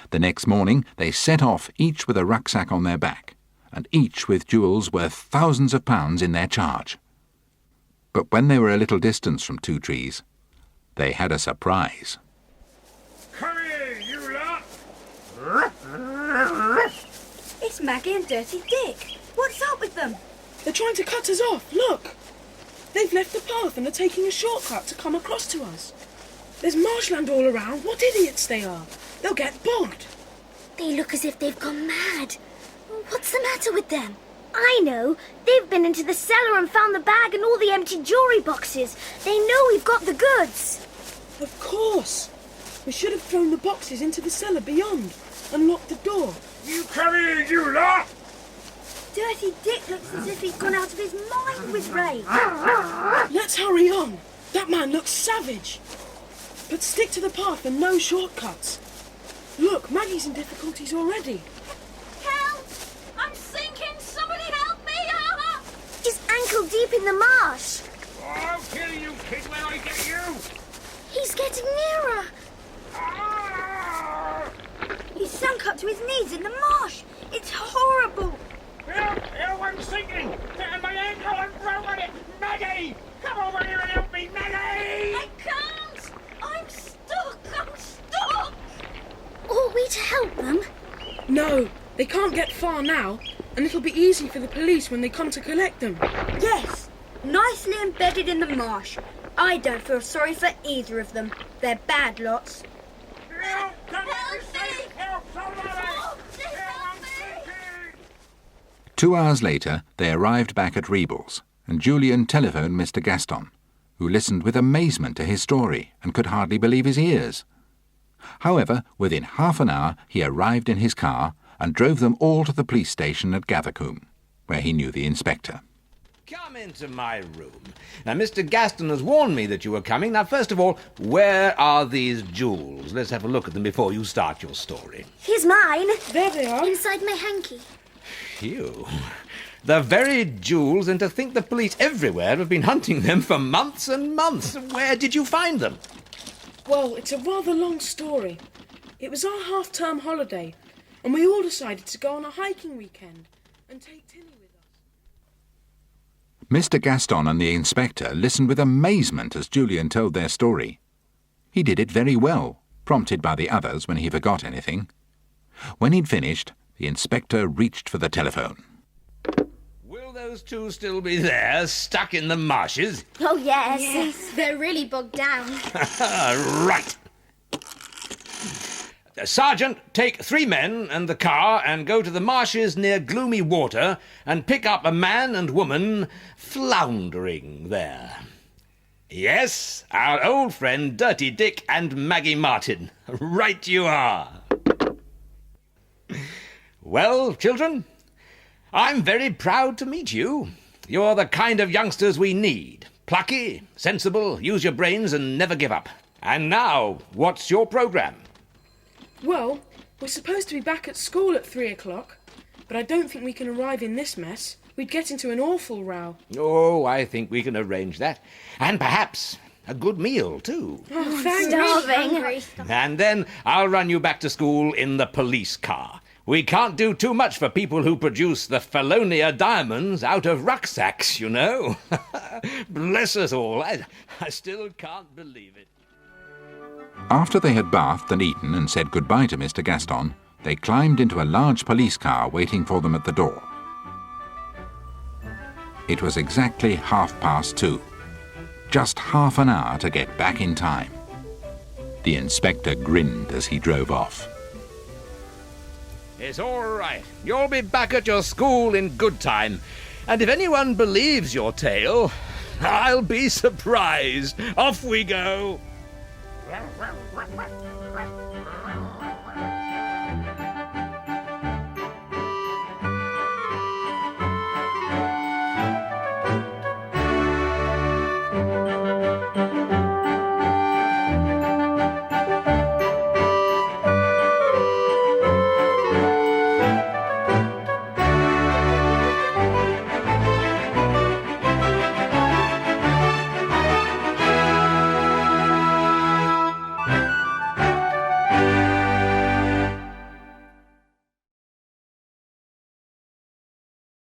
The next morning they set off, each with a rucksack on their back, and each with jewels worth thousands of pounds in their charge. But when they were a little distance from Two Trees, they had a surprise. Come here, you lot! It's Maggie and Dirty Dick. What's up with them? They're trying to cut us off, look! They've left the path and are taking a shortcut to come across to us. There's marshland all around. What idiots they are. They'll get bogged. They look as if they've gone mad. What's the matter with them? I know. They've been into the cellar and found the bag and all the empty jewellery boxes. They know we've got the goods. Of course. We should have thrown the boxes into the cellar beyond and locked the door. You come here, you lot! Dirty Dick looks as if he's gone out of his mind with rage. Let's hurry on. That man looks savage. But stick to the path and no shortcuts. Look, Maggie's in difficulties already. Help! I'm sinking! Somebody help me! Ah! He's ankle deep in the marsh. I'll kill you, kid, when I get you! He's getting nearer. Ah! He's sunk up to his knees in the marsh. It's horrible. Help, I'm sinking! My ankle, I'm broken it! Maggie! Come over here and help me, Maggie! I can't! I'm stuck! I'm stuck! Ought we to help them? No, they can't get far now, and it'll be easy for the police when they come to collect them. Yes, nicely embedded in the marsh. I don't feel sorry for either of them. They're bad lots. Help! Come Help here, me! help, somebody! Oh, please help I'm me! sinking! 2 hours later, they arrived back at Rebels, and Julian telephoned Mr. Gaston, who listened with amazement to his story and could hardly believe his ears. However, within half an hour he arrived in his car and drove them all to the police station at Gathercombe, where he knew the inspector. Come into my room. Now, Mr. Gaston has warned me that you were coming. Now, first of all, where are these jewels? Let's have a look at them before you start your story. Here's mine. There they are. Inside my hanky. Phew. The very jewels, and to think the police everywhere have been hunting them for months and months. Where did you find them? Well, it's a rather long story. It was our half-term holiday, and we all decided to go on a hiking weekend and take Timmy with us. Mr. Gaston and the inspector listened with amazement as Julian told their story. He did it very well, prompted by the others when he forgot anything. When he'd finished, the inspector reached for the telephone. Will those two still be there, stuck in the marshes? Oh, yes. They're really bogged down. Right. Sergeant, take 3 men and the car and go to the marshes near Gloomy Water and pick up a man and woman floundering there. Yes, our old friend Dirty Dick and Maggie Martin. Right you are. Well, children, I'm very proud to meet you. You're the kind of youngsters we need. Plucky, sensible, use your brains and never give up. And now, what's your programme? Well, we're supposed to be back at school at 3 o'clock, but I don't think we can arrive in this mess. We'd get into an awful row. Oh, I think we can arrange that. And perhaps a good meal, too. Oh, thank Starving. And then I'll run you back to school in the police car. We can't do too much for people who produce the Felonia diamonds out of rucksacks, you know. Bless us all. I still can't believe it. After they had bathed and eaten and said goodbye to Mr. Gaston, they climbed into a large police car waiting for them at the door. It was exactly 2:30. just half an hour to get back in time. The inspector grinned as he drove off. It's all right. You'll be back at your school in good time. And if anyone believes your tale, I'll be surprised. Off we go.